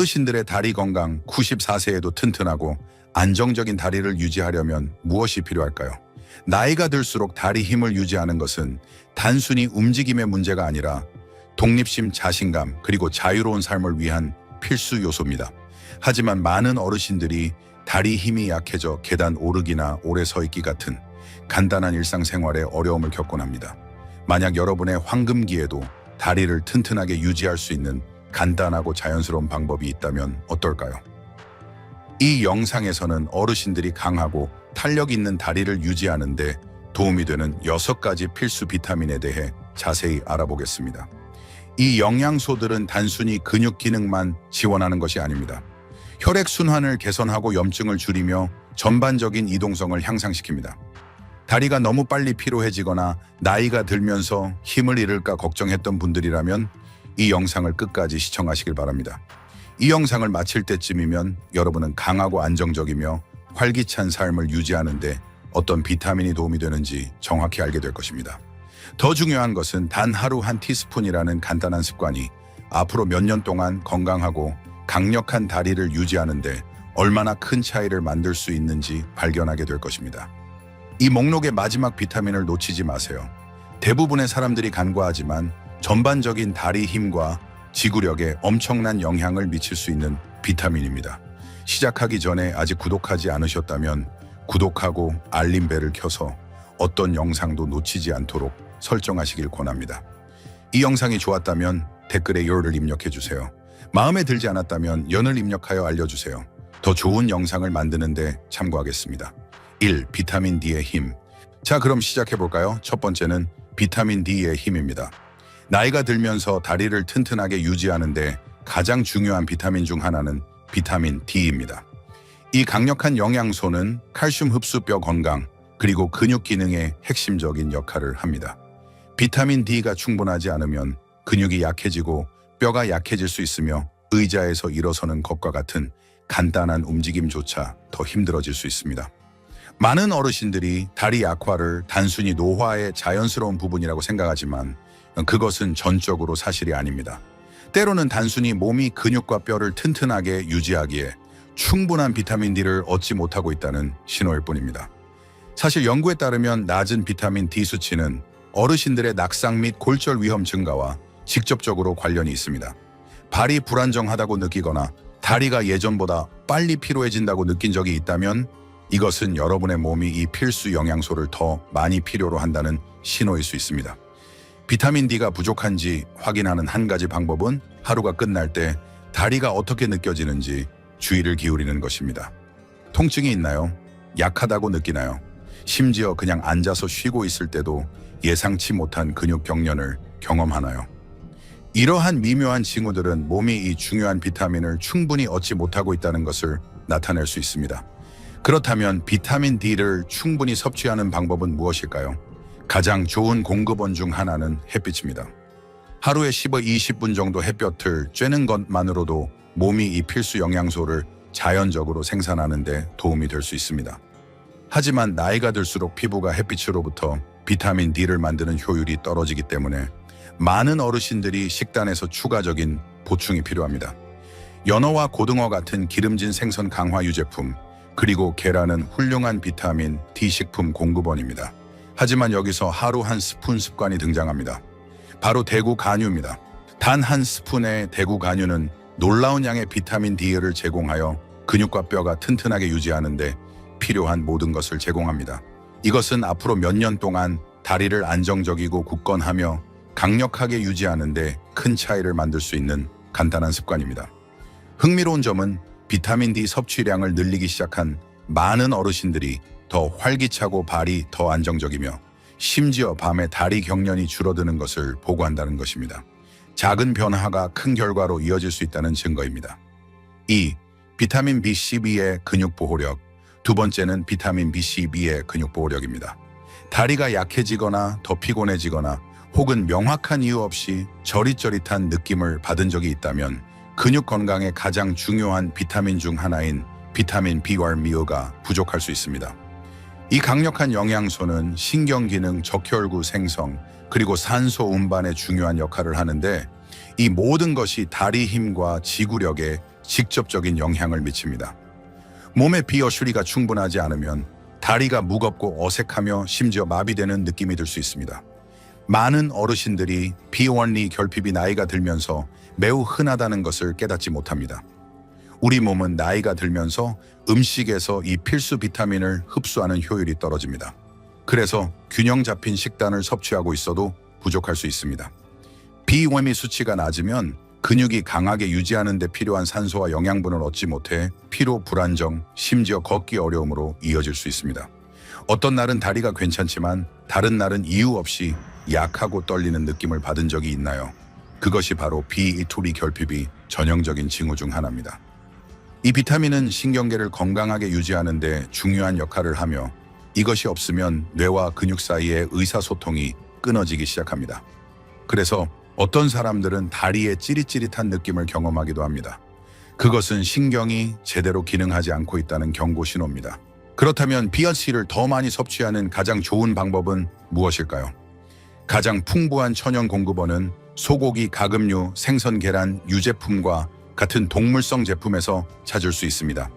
어르신들의 다리 건강 94세에도 튼튼하고 안정적인 다리를 유지하려면 무엇이 필요할까요? 나이가 들수록 다리 힘을 유지하는 것은 단순히 움직임의 문제가 아니라 독립심, 자신감, 그리고 자유로운 삶을 위한 필수 요소입니다. 하지만 많은 어르신들이 다리 힘이 약해져 계단 오르기나 오래 서 있기 같은 간단한 일상생활에 어려움을 겪곤 합니다. 만약 여러분의 황금기에도 다리를 튼튼하게 유지할 수 있는 간단하고 자연스러운 방법이 있다면 어떨까요? 이 영상에서는 어르신들이 강하고 탄력 있는 다리를 유지하는 데 도움이 되는 6가지 필수 비타민에 대해 자세히 알아보겠습니다. 이 영양소들은 단순히 근육 기능만 지원하는 것이 아닙니다. 혈액순환을 개선하고 염증을 줄이며 전반적인 이동성을 향상시킵니다. 다리가 너무 빨리 피로해지거나 나이가 들면서 힘을 잃을까 걱정했던 분들이라면 이 영상을 끝까지 시청하시길 바랍니다. 이 영상을 마칠 때쯤이면 여러분은 강하고 안정적이며 활기찬 삶을 유지하는 데 어떤 비타민이 도움이 되는지 정확히 알게 될 것입니다. 더 중요한 것은 단 하루 한 티스푼이라는 간단한 습관이 앞으로 몇 년 동안 건강하고 강력한 다리를 유지하는 데 얼마나 큰 차이를 만들 수 있는지 발견하게 될 것입니다. 이 목록의 마지막 비타민을 놓치지 마세요. 대부분의 사람들이 간과하지만 전반적인 다리 힘과 지구력에 엄청난 영향을 미칠 수 있는 비타민입니다. 시작하기 전에 아직 구독하지 않으셨다면 구독하고 알림벨을 켜서 어떤 영상도 놓치지 않도록 설정하시길 권합니다. 이 영상이 좋았다면 댓글에 열을 입력해주세요. 마음에 들지 않았다면 연을 입력하여 알려주세요. 더 좋은 영상을 만드는 데 참고하겠습니다. 1. 비타민 D의 힘. 자, 그럼 시작해볼까요? 첫 번째는 비타민 D의 힘입니다. 나이가 들면서 다리를 튼튼하게 유지하는데 가장 중요한 비타민 중 하나는 비타민 D입니다. 이 강력한 영양소는 칼슘 흡수, 뼈 건강, 그리고 근육 기능에 핵심적인 역할을 합니다. 비타민 D가 충분하지 않으면 근육이 약해지고 뼈가 약해질 수 있으며 의자에서 일어서는 것과 같은 간단한 움직임조차 더 힘들어질 수 있습니다. 많은 어르신들이 다리 약화를 단순히 노화의 자연스러운 부분이라고 생각하지만 그것은 전적으로 사실이 아닙니다. 때로는 단순히 몸이 근육과 뼈를 튼튼하게 유지하기에 충분한 비타민 D를 얻지 못하고 있다는 신호일 뿐입니다. 사실 연구에 따르면 낮은 비타민 D 수치는 어르신들의 낙상 및 골절 위험 증가와 직접적으로 관련이 있습니다. 발이 불안정하다고 느끼거나 다리가 예전보다 빨리 피로해진다고 느낀 적이 있다면 이것은 여러분의 몸이 이 필수 영양소를 더 많이 필요로 한다는 신호일 수 있습니다. 비타민 D가 부족한지 확인하는 한 가지 방법은 하루가 끝날 때 다리가 어떻게 느껴지는지 주의를 기울이는 것입니다. 통증이 있나요? 약하다고 느끼나요? 심지어 그냥 앉아서 쉬고 있을 때도 예상치 못한 근육 경련을 경험하나요? 이러한 미묘한 징후들은 몸이 이 중요한 비타민을 충분히 얻지 못하고 있다는 것을 나타낼 수 있습니다. 그렇다면 비타민 D를 충분히 섭취하는 방법은 무엇일까요? 가장 좋은 공급원 중 하나는 햇빛입니다. 하루에 20분 정도 햇볕을 쬐는 것만으로도 몸이 이 필수 영양소를 자연적으로 생산하는 데 도움이 될 수 있습니다. 하지만 나이가 들수록 피부가 햇빛으로부터 비타민 D를 만드는 효율이 떨어지기 때문에 많은 어르신들이 식단에서 추가적인 보충이 필요합니다. 연어와 고등어 같은 기름진 생선 강화 유제품, 그리고 계란은 훌륭한 비타민 D 식품 공급원입니다. 하지만 여기서 하루 한 스푼 습관이 등장합니다. 바로 대구 간유입니다. 단 한 스푼의 대구 간유는 놀라운 양의 비타민 D를 제공하여 근육과 뼈가 튼튼하게 유지하는 데 필요한 모든 것을 제공합니다. 이것은 앞으로 몇 년 동안 다리를 안정적이고 굳건하며 강력하게 유지하는 데 큰 차이를 만들 수 있는 간단한 습관입니다. 흥미로운 점은 비타민 D 섭취량을 늘리기 시작한 많은 어르신들이 더 활기차고 발이 더 안정적이며 심지어 밤에 다리 경련이 줄어드는 것을 보고한다는 것입니다. 작은 변화가 큰 결과로 이어질 수 있다는 증거입니다. 2. 비타민 B12의 근육 보호력. 두 번째는 비타민 B12의 근육 보호력입니다. 다리가 약해지거나 더 피곤해지거나 혹은 명확한 이유 없이 저릿저릿한 느낌을 받은 적이 있다면 근육 건강에 가장 중요한 비타민 중 하나인 비타민 B12가 부족할 수 있습니다. 이 강력한 영양소는 신경기능, 적혈구 생성, 그리고 산소 운반에 중요한 역할을 하는데 이 모든 것이 다리 힘과 지구력에 직접적인 영향을 미칩니다. 몸의 비어슈리가 충분하지 않으면 다리가 무겁고 어색하며 심지어 마비되는 느낌이 들 수 있습니다. 많은 어르신들이 비원리 결핍이 나이가 들면서 매우 흔하다는 것을 깨닫지 못합니다. 우리 몸은 나이가 들면서 음식에서 이 필수 비타민을 흡수하는 효율이 떨어집니다. 그래서 균형 잡힌 식단을 섭취하고 있어도 부족할 수 있습니다. 비위미 수치가 낮으면 근육이 강하게 유지하는 데 필요한 산소와 영양분을 얻지 못해 피로, 불안정, 심지어 걷기 어려움으로 이어질 수 있습니다. 어떤 날은 다리가 괜찮지만 다른 날은 이유 없이 약하고 떨리는 느낌을 받은 적이 있나요? 그것이 바로 비이투리 결핍이 전형적인 징후 중 하나입니다. 이 비타민은 신경계를 건강하게 유지하는 데 중요한 역할을 하며 이것이 없으면 뇌와 근육 사이의 의사소통이 끊어지기 시작합니다. 그래서 어떤 사람들은 다리에 찌릿찌릿한 느낌을 경험하기도 합니다. 그것은 신경이 제대로 기능하지 않고 있다는 경고 신호입니다. 그렇다면 BRC를 더 많이 섭취하는 가장 좋은 방법은 무엇일까요? 가장 풍부한 천연 공급원은 소고기, 가금류, 생선, 계란, 유제품과 같은 동물성 제품에서 찾을 수 있습니다.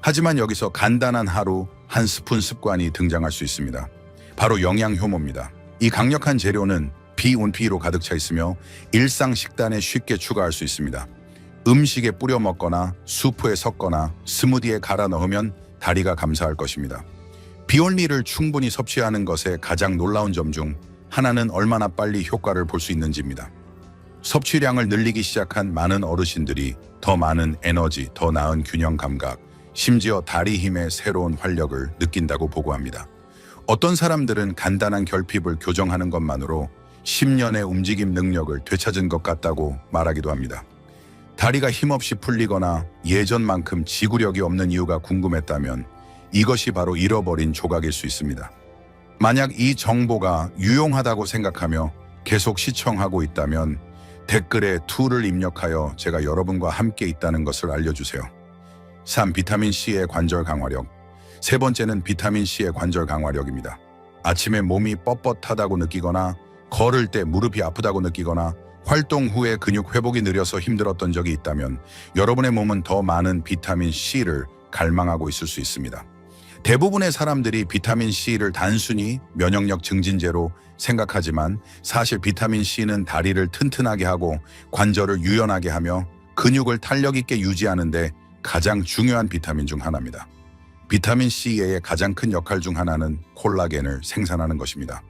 하지만 여기서 간단한 하루 한 스푼 습관이 등장할 수 있습니다. 바로 영양 효모입니다. 이 강력한 재료는 비운피로 가득 차 있으며 일상 식단에 쉽게 추가할 수 있습니다. 음식에 뿌려 먹거나 수프에 섞거나 스무디에 갈아 넣으면 다리가 감사할 것입니다. 비올리를 충분히 섭취하는 것의 가장 놀라운 점 중 하나는 얼마나 빨리 효과를 볼 수 있는지입니다. 섭취량을 늘리기 시작한 많은 어르신들이 더 많은 에너지, 더 나은 균형 감각, 심지어 다리 힘의 새로운 활력을 느낀다고 보고합니다. 어떤 사람들은 간단한 결핍을 교정하는 것만으로 10년의 움직임 능력을 되찾은 것 같다고 말하기도 합니다. 다리가 힘없이 풀리거나 예전만큼 지구력이 없는 이유가 궁금했다면 이것이 바로 잃어버린 조각일 수 있습니다. 만약 이 정보가 유용하다고 생각하며 계속 시청하고 있다면 댓글에 2를 입력하여 제가 여러분과 함께 있다는 것을 알려주세요. 3. 비타민C의 관절 강화력. 세 번째는 비타민C의 관절 강화력입니다. 아침에 몸이 뻣뻣하다고 느끼거나 걸을 때 무릎이 아프다고 느끼거나 활동 후에 근육 회복이 느려서 힘들었던 적이 있다면 여러분의 몸은 더 많은 비타민C를 갈망하고 있을 수 있습니다. 대부분의 사람들이 비타민C를 단순히 면역력 증진제로 생각하지만 사실 비타민C는 다리를 튼튼하게 하고 관절을 유연하게 하며 근육을 탄력 있게 유지하는 데 가장 중요한 비타민 중 하나입니다. 비타민C의 가장 큰 역할 중 하나는 콜라겐을 생산하는 것입니다.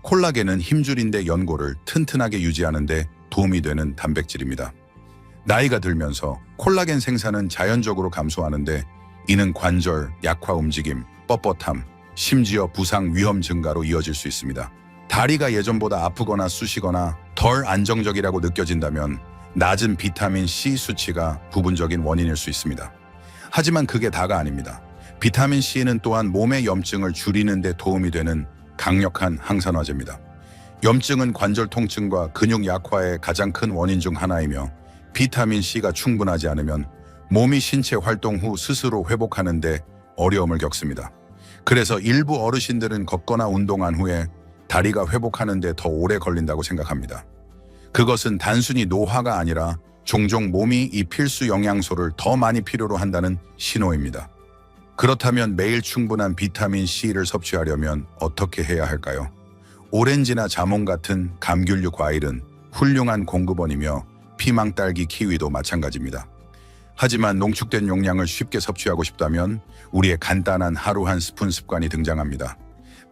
콜라겐은 힘줄인대 연골을 튼튼하게 유지하는 데 도움이 되는 단백질입니다. 나이가 들면서 콜라겐 생산은 자연적으로 감소하는데 이는 관절, 약화 움직임, 뻣뻣함, 심지어 부상 위험 증가로 이어질 수 있습니다. 다리가 예전보다 아프거나 쑤시거나 덜 안정적이라고 느껴진다면 낮은 비타민C 수치가 부분적인 원인일 수 있습니다. 하지만 그게 다가 아닙니다. 비타민C는 또한 몸의 염증을 줄이는 데 도움이 되는 강력한 항산화제입니다. 염증은 관절 통증과 근육 약화의 가장 큰 원인 중 하나이며 비타민C가 충분하지 않으면 몸이 신체 활동 후 스스로 회복하는 데 어려움을 겪습니다. 그래서 일부 어르신들은 걷거나 운동한 후에 다리가 회복하는 데 더 오래 걸린다고 생각합니다. 그것은 단순히 노화가 아니라 종종 몸이 이 필수 영양소를 더 많이 필요로 한다는 신호입니다. 그렇다면 매일 충분한 비타민C를 섭취하려면 어떻게 해야 할까요? 오렌지나 자몽 같은 감귤류 과일은 훌륭한 공급원이며 피망, 딸기, 키위도 마찬가지입니다. 하지만 농축된 용량을 쉽게 섭취하고 싶다면 우리의 간단한 하루 한 스푼 습관이 등장합니다.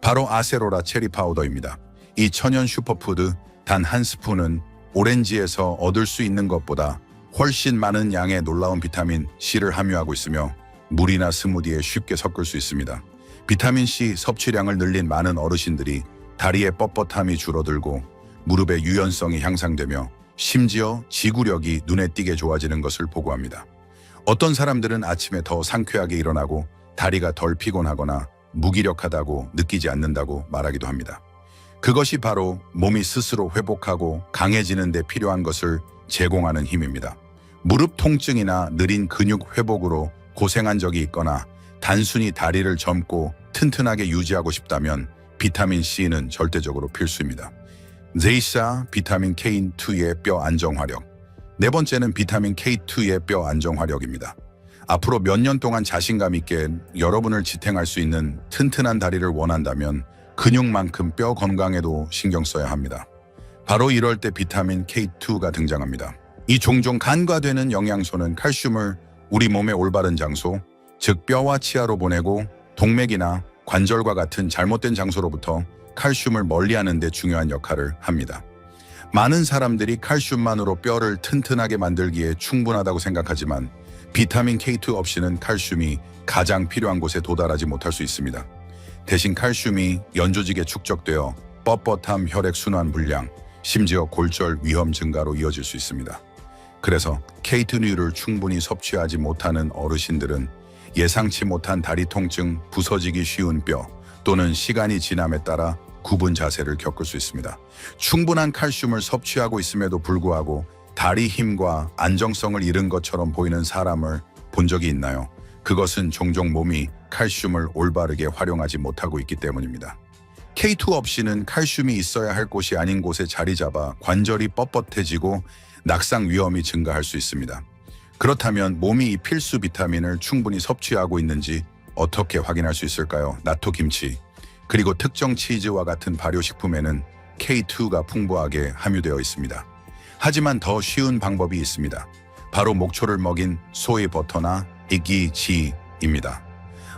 바로 아세로라 체리 파우더입니다. 이 천연 슈퍼푸드 단 한 스푼은 오렌지에서 얻을 수 있는 것보다 훨씬 많은 양의 놀라운 비타민 C를 함유하고 있으며 물이나 스무디에 쉽게 섞을 수 있습니다. 비타민C 섭취량을 늘린 많은 어르신들이 다리의 뻣뻣함이 줄어들고 무릎의 유연성이 향상되며 심지어 지구력이 눈에 띄게 좋아지는 것을 보고합니다. 어떤 사람들은 아침에 더 상쾌하게 일어나고 다리가 덜 피곤하거나 무기력하다고 느끼지 않는다고 말하기도 합니다. 그것이 바로 몸이 스스로 회복하고 강해지는 데 필요한 것을 제공하는 힘입니다. 무릎 통증이나 느린 근육 회복으로 고생한 적이 있거나 단순히 다리를 젊고 튼튼하게 유지하고 싶다면 비타민C는 절대적으로 필수입니다. 제이사 비타민 K2의 뼈 안정화력. 네 번째는 비타민 K2의 뼈 안정화력입니다. 앞으로 몇 년 동안 자신감 있게 여러분을 지탱할 수 있는 튼튼한 다리를 원한다면 근육만큼 뼈 건강에도 신경 써야 합니다. 바로 이럴 때 비타민 K2가 등장합니다. 이 종종 간과되는 영양소는 칼슘을 우리 몸의 올바른 장소, 즉 뼈와 치아로 보내고 동맥이나 관절과 같은 잘못된 장소로부터 칼슘을 멀리하는 데 중요한 역할을 합니다. 많은 사람들이 칼슘만으로 뼈를 튼튼하게 만들기에 충분하다고 생각하지만 비타민 K2 없이는 칼슘이 가장 필요한 곳에 도달하지 못할 수 있습니다. 대신 칼슘이 연조직에 축적되어 뻣뻣함, 혈액순환 불량, 심지어 골절 위험 증가로 이어질 수 있습니다. 그래서 K2류를 충분히 섭취하지 못하는 어르신들은 예상치 못한 다리 통증, 부서지기 쉬운 뼈 또는 시간이 지남에 따라 굽은 자세를 겪을 수 있습니다. 충분한 칼슘을 섭취하고 있음에도 불구하고 다리 힘과 안정성을 잃은 것처럼 보이는 사람을 본 적이 있나요? 그것은 종종 몸이 칼슘을 올바르게 활용하지 못하고 있기 때문입니다. K2 없이는 칼슘이 있어야 할 곳이 아닌 곳에 자리 잡아 관절이 뻣뻣해지고 낙상 위험이 증가할 수 있습니다. 그렇다면 몸이 이 필수 비타민을 충분히 섭취하고 있는지 어떻게 확인할 수 있을까요? 나토 김치, 그리고 특정 치즈와 같은 발효식품에는 K2가 풍부하게 함유되어 있습니다. 하지만 더 쉬운 방법이 있습니다. 바로 목초를 먹인 소이 버터나 이기지입니다.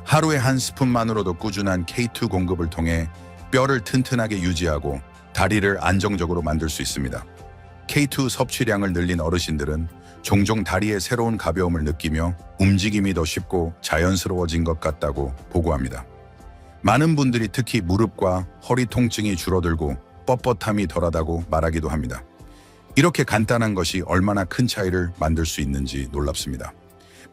하루에 한 스푼만으로도 꾸준한 K2 공급을 통해 뼈를 튼튼하게 유지하고 다리를 안정적으로 만들 수 있습니다. K2 섭취량을 늘린 어르신들은 종종 다리에 새로운 가벼움을 느끼며 움직임이 더 쉽고 자연스러워진 것 같다고 보고합니다. 많은 분들이 특히 무릎과 허리 통증이 줄어들고 뻣뻣함이 덜하다고 말하기도 합니다. 이렇게 간단한 것이 얼마나 큰 차이를 만들 수 있는지 놀랍습니다.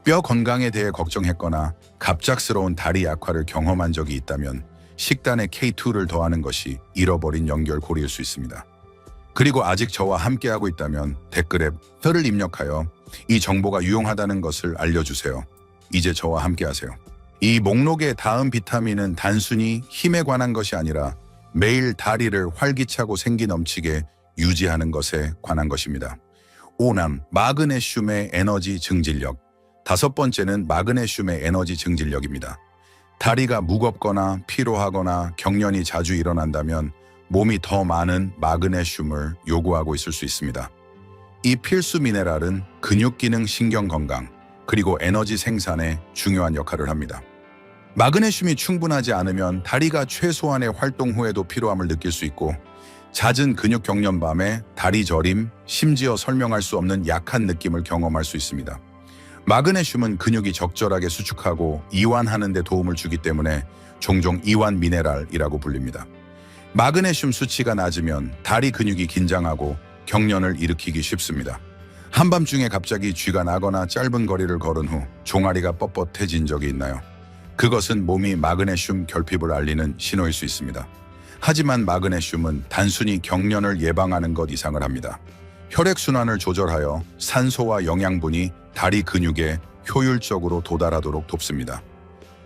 뼈 건강에 대해 걱정했거나 갑작스러운 다리 약화를 경험한 적이 있다면 식단에 K2를 더하는 것이 잃어버린 연결고리일 수 있습니다. 그리고 아직 저와 함께하고 있다면 댓글에 혀를 입력하여 이 정보가 유용하다는 것을 알려주세요. 이제 저와 함께하세요. 이 목록의 다음 비타민은 단순히 힘에 관한 것이 아니라 매일 다리를 활기차고 생기 넘치게 유지하는 것에 관한 것입니다. 5남, 마그네슘의 에너지 증진력. 다섯 번째는 마그네슘의 에너지 증진력입니다. 다리가 무겁거나 피로하거나 경련이 자주 일어난다면 몸이 더 많은 마그네슘을 요구하고 있을 수 있습니다. 이 필수 미네랄은 근육 기능, 신경 건강, 그리고 에너지 생산에 중요한 역할을 합니다. 마그네슘이 충분하지 않으면 다리가 최소한의 활동 후에도 피로함을 느낄 수 있고 잦은 근육 경련 밤에 다리 저림, 심지어 설명할 수 없는 약한 느낌을 경험할 수 있습니다. 마그네슘은 근육이 적절하게 수축하고 이완하는 데 도움을 주기 때문에 종종 이완 미네랄이라고 불립니다. 마그네슘 수치가 낮으면 다리 근육이 긴장하고 경련을 일으키기 쉽습니다. 한밤중에 갑자기 쥐가 나거나 짧은 거리를 걸은 후 종아리가 뻣뻣해진 적이 있나요? 그것은 몸이 마그네슘 결핍을 알리는 신호일 수 있습니다. 하지만 마그네슘은 단순히 경련을 예방하는 것 이상을 합니다. 혈액순환을 조절하여 산소와 영양분이 다리 근육에 효율적으로 도달하도록 돕습니다.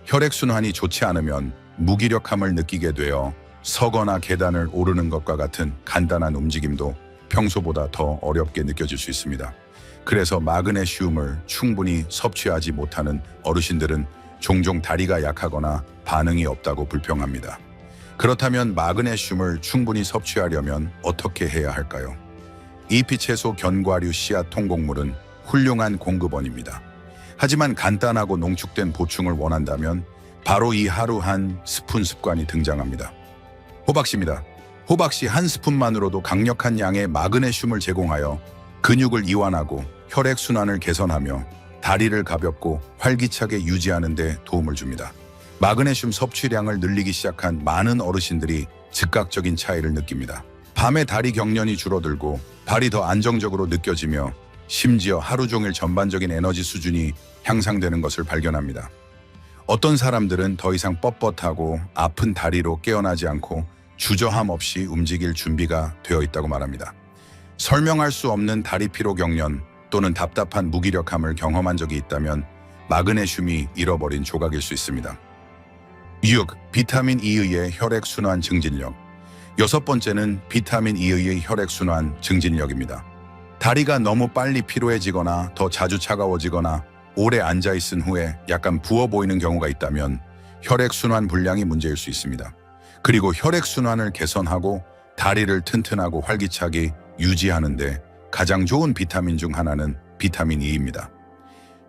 혈액순환이 좋지 않으면 무기력함을 느끼게 되어 서거나 계단을 오르는 것과 같은 간단한 움직임도 평소보다 더 어렵게 느껴질 수 있습니다. 그래서 마그네슘을 충분히 섭취하지 못하는 어르신들은 종종 다리가 약하거나 반응이 없다고 불평합니다. 그렇다면 마그네슘을 충분히 섭취하려면 어떻게 해야 할까요? 잎이채소, 견과류, 씨앗, 통곡물은 훌륭한 공급원입니다. 하지만 간단하고 농축된 보충을 원한다면 바로 이 하루 한 스푼 습관이 등장합니다. 호박씨입니다. 호박씨 한 스푼만으로도 강력한 양의 마그네슘을 제공하여 근육을 이완하고 혈액순환을 개선하며 다리를 가볍고 활기차게 유지하는 데 도움을 줍니다. 마그네슘 섭취량을 늘리기 시작한 많은 어르신들이 즉각적인 차이를 느낍니다. 밤에 다리 경련이 줄어들고 발이 더 안정적으로 느껴지며 심지어 하루 종일 전반적인 에너지 수준이 향상되는 것을 발견합니다. 어떤 사람들은 더 이상 뻣뻣하고 아픈 다리로 깨어나지 않고 주저함 없이 움직일 준비가 되어 있다고 말합니다. 설명할 수 없는 다리 피로 경련 또는 답답한 무기력함을 경험한 적이 있다면 마그네슘이 잃어버린 조각일 수 있습니다. 6. 비타민 E의 혈액순환 증진력. 여섯 번째는 비타민 E의 혈액순환 증진력입니다. 다리가 너무 빨리 피로해지거나 더 자주 차가워지거나 오래 앉아있은 후에 약간 부어 보이는 경우가 있다면 혈액순환 불량이 문제일 수 있습니다. 그리고 혈액순환을 개선하고 다리를 튼튼하고 활기차게 유지하는데 가장 좋은 비타민 중 하나는 비타민 E입니다.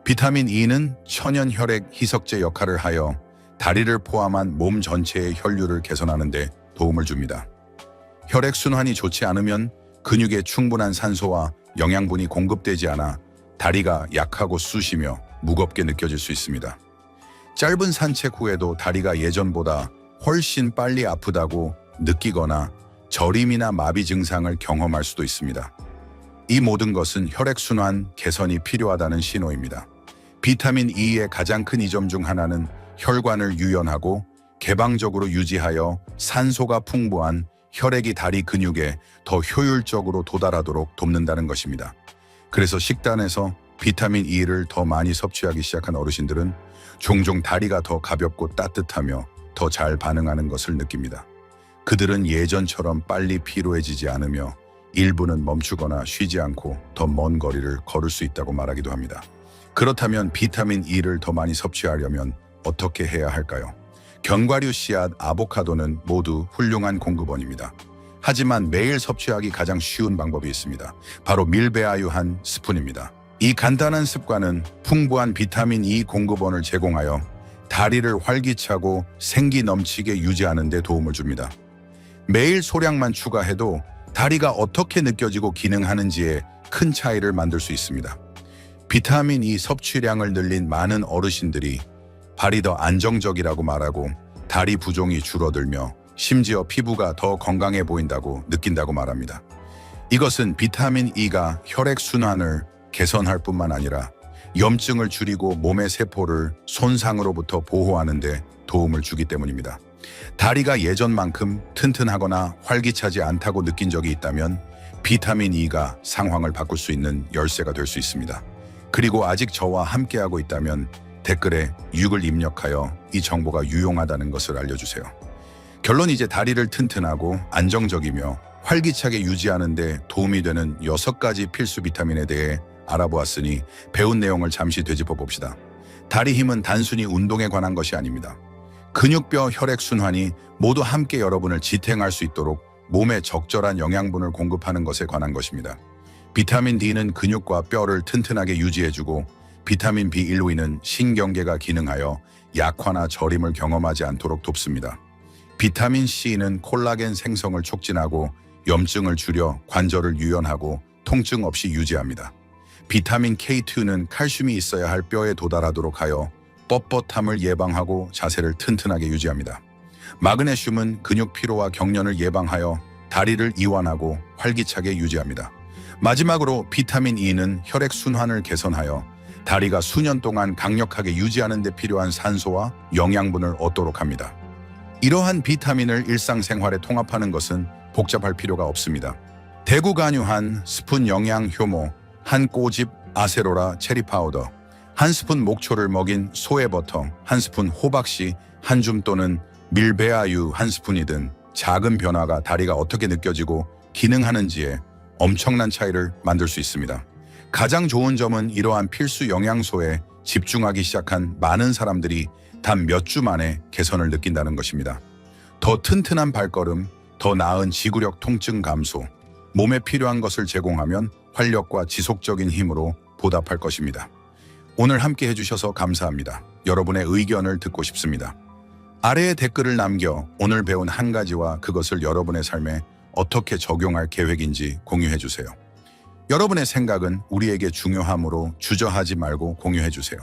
비타민 E는 천연 혈액 희석제 역할을 하여 다리를 포함한 몸 전체의 혈류를 개선하는 데 도움을 줍니다. 혈액순환이 좋지 않으면 근육에 충분한 산소와 영양분이 공급되지 않아 다리가 약하고 쑤시며 무겁게 느껴질 수 있습니다. 짧은 산책 후에도 다리가 예전보다 훨씬 빨리 아프다고 느끼거나 저림이나 마비 증상을 경험할 수도 있습니다. 이 모든 것은 혈액순환 개선이 필요하다는 신호입니다. 비타민 E의 가장 큰 이점 중 하나는 혈관을 유연하고 개방적으로 유지하여 산소가 풍부한 혈액이 다리 근육에 더 효율적으로 도달하도록 돕는다는 것입니다. 그래서 식단에서 비타민 E를 더 많이 섭취하기 시작한 어르신들은 종종 다리가 더 가볍고 따뜻하며 더 잘 반응하는 것을 느낍니다. 그들은 예전처럼 빨리 피로해지지 않으며 일부는 멈추거나 쉬지 않고 더 먼 거리를 걸을 수 있다고 말하기도 합니다. 그렇다면 비타민 E를 더 많이 섭취하려면 어떻게 해야 할까요? 견과류, 씨앗, 아보카도는 모두 훌륭한 공급원입니다. 하지만 매일 섭취하기 가장 쉬운 방법이 있습니다. 바로 밀배아유 한 스푼입니다. 이 간단한 습관은 풍부한 비타민 E 공급원을 제공하여 다리를 활기차고 생기 넘치게 유지하는 데 도움을 줍니다. 매일 소량만 추가해도 다리가 어떻게 느껴지고 기능하는지에 큰 차이를 만들 수 있습니다. 비타민 E 섭취량을 늘린 많은 어르신들이 발이 더 안정적이라고 말하고 다리 부종이 줄어들며 심지어 피부가 더 건강해 보인다고 느낀다고 말합니다. 이것은 비타민 E가 혈액순환을 개선할 뿐만 아니라 염증을 줄이고 몸의 세포를 손상으로부터 보호하는 데 도움을 주기 때문입니다. 다리가 예전만큼 튼튼하거나 활기차지 않다고 느낀 적이 있다면 비타민 E가 상황을 바꿀 수 있는 열쇠가 될 수 있습니다. 그리고 아직 저와 함께하고 있다면 댓글에 6을 입력하여 이 정보가 유용하다는 것을 알려주세요. 결론, 이제 다리를 튼튼하고 안정적이며 활기차게 유지하는 데 도움이 되는 6가지 필수 비타민에 대해 알아보았으니 배운 내용을 잠시 되짚어 봅시다. 다리 힘은 단순히 운동에 관한 것이 아닙니다. 근육뼈 혈액순환이 모두 함께 여러분을 지탱할 수 있도록 몸에 적절한 영양분을 공급하는 것에 관한 것입니다. 비타민 D는 근육과 뼈를 튼튼하게 유지해주고 비타민 B1, 2는 신경계가 기능하여 약화나 저림을 경험하지 않도록 돕습니다. 비타민 C는 콜라겐 생성을 촉진하고 염증을 줄여 관절을 유연하고 통증 없이 유지합니다. 비타민 K2는 칼슘이 있어야 할 뼈에 도달하도록 하여 뻣뻣함을 예방하고 자세를 튼튼하게 유지합니다. 마그네슘은 근육 피로와 경련을 예방하여 다리를 이완하고 활기차게 유지합니다. 마지막으로 비타민 E는 혈액순환을 개선하여 다리가 수년 동안 강력하게 유지하는 데 필요한 산소와 영양분을 얻도록 합니다. 이러한 비타민을 일상생활에 통합하는 것은 복잡할 필요가 없습니다. 대구 간유 한 스푼, 영양 효모 한 꼬집, 아세로라 체리 파우더 한 스푼, 목초를 먹인 소의 버터 한 스푼, 호박씨 한 줌 또는 밀배아유 한 스푼이든 작은 변화가 다리가 어떻게 느껴지고 기능하는지에 엄청난 차이를 만들 수 있습니다. 가장 좋은 점은 이러한 필수 영양소에 집중하기 시작한 많은 사람들이 단 몇 주 만에 개선을 느낀다는 것입니다. 더 튼튼한 발걸음, 더 나은 지구력 통증 감소, 몸에 필요한 것을 제공하면 활력과 지속적인 힘으로 보답할 것입니다. 오늘 함께 해주셔서 감사합니다. 여러분의 의견을 듣고 싶습니다. 아래에 댓글을 남겨 오늘 배운 한 가지와 그것을 여러분의 삶에 어떻게 적용할 계획인지 공유해주세요. 여러분의 생각은 우리에게 중요하므로 주저하지 말고 공유해주세요.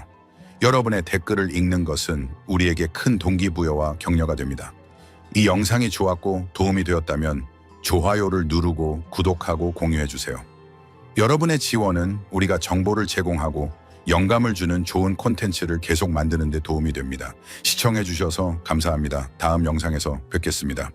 여러분의 댓글을 읽는 것은 우리에게 큰 동기부여와 격려가 됩니다. 이 영상이 좋았고 도움이 되었다면 좋아요를 누르고 구독하고 공유해주세요. 여러분의 지원은 우리가 정보를 제공하고 영감을 주는 좋은 콘텐츠를 계속 만드는 데 도움이 됩니다. 시청해주셔서 감사합니다. 다음 영상에서 뵙겠습니다.